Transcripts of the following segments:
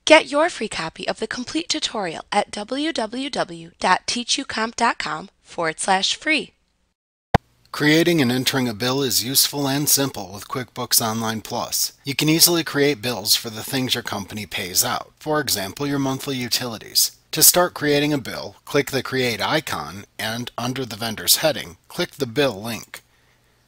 Get your free copy of the complete tutorial at www.teachucomp.com/free. Creating and entering a bill is useful and simple with QuickBooks Online Plus. You can easily create bills for the things your company pays out, for example, your monthly utilities. To start creating a bill, click the Create icon and, under the vendor's heading, click the Bill link.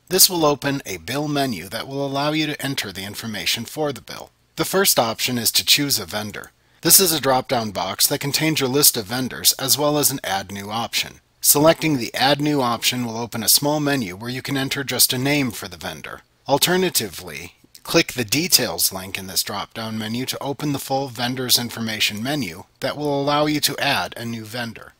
This will open a bill menu that will allow you to enter the information for the bill. The first option is to choose a vendor. This is a drop-down box that contains your list of vendors as well as an Add New option. Selecting the Add New option will open a small menu where you can enter just a name for the vendor. Alternatively, click the Details link in this drop-down menu to open the full Vendors Information menu that will allow you to add a new vendor.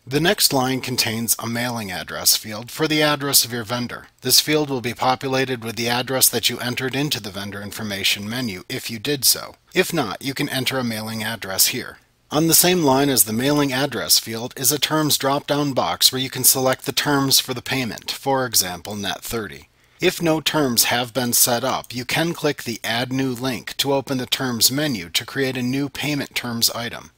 The next line contains a mailing address field for the address of your vendor. This field will be populated with the address that you entered into the Vendor Information menu if you did so. If not, you can enter a mailing address here. On the same line as the mailing address field is a terms drop-down box where you can select the terms for the payment, for example, net 30. If no terms have been set up, you can click the Add New link to open the Terms menu to create a new payment terms item.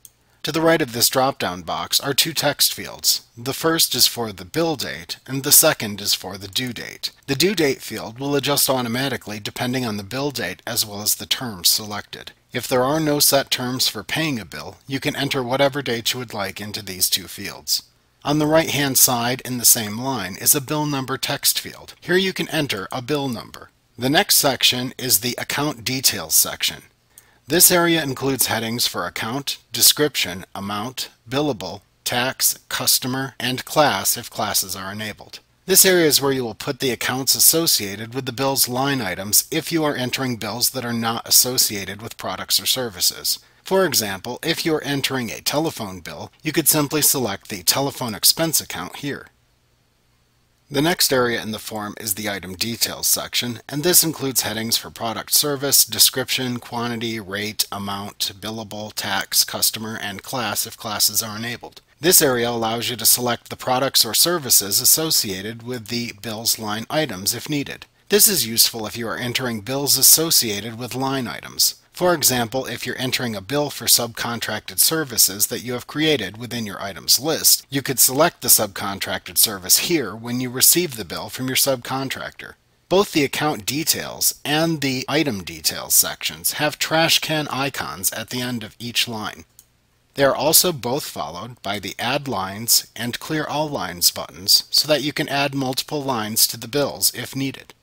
To the right of this drop-down box are two text fields. The first is for the bill date, and the second is for the due date. The due date field will adjust automatically depending on the bill date as well as the terms selected. If there are no set terms for paying a bill, you can enter whatever date you would like into these two fields. On the right-hand side in the same line is a bill number text field. Here you can enter a bill number. The next section is the Account Details section. This area includes headings for account, description, amount, billable, tax, customer, and class if classes are enabled. This area is where you will put the accounts associated with the bill's line items if you are entering bills that are not associated with products or services. For example, if you are entering a telephone bill, you could simply select the telephone expense account here. The next area in the form is the Item Details section, and this includes headings for product service, description, quantity, rate, amount, billable, tax, customer, and class if classes are enabled. This area allows you to select the products or services associated with the bill's line items if needed. This is useful if you are entering bills associated with line items. For example, if you're entering a bill for subcontracted services that you have created within your items list, you could select the subcontracted service here when you receive the bill from your subcontractor. Both the Account Details and the Item Details sections have trash can icons at the end of each line. They are also both followed by the Add Lines and Clear All Lines buttons so that you can add multiple lines to the bills if needed.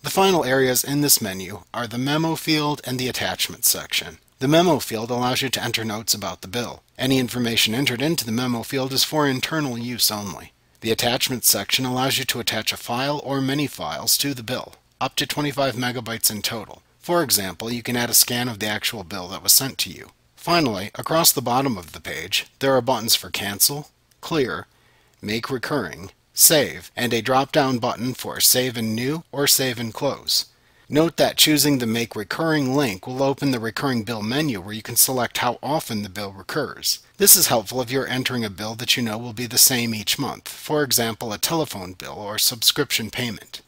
The final areas in this menu are the Memo field and the Attachments section. The Memo field allows you to enter notes about the bill. Any information entered into the Memo field is for internal use only. The Attachments section allows you to attach a file or many files to the bill, up to 25 megabytes in total. For example, you can add a scan of the actual bill that was sent to you. Finally, across the bottom of the page, there are buttons for Cancel, Clear, Make Recurring, Save, and a drop-down button for Save in New or Save and Close. Note that choosing the Make Recurring link will open the Recurring Bill menu where you can select how often the bill recurs. This is helpful if you're entering a bill that you know will be the same each month, for example a telephone bill or subscription payment.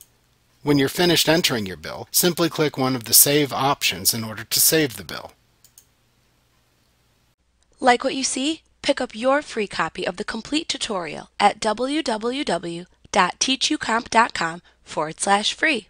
When you're finished entering your bill, simply click one of the Save options in order to save the bill. Like what you see? Pick up your free copy of the complete tutorial at www.teachucomp.com/free.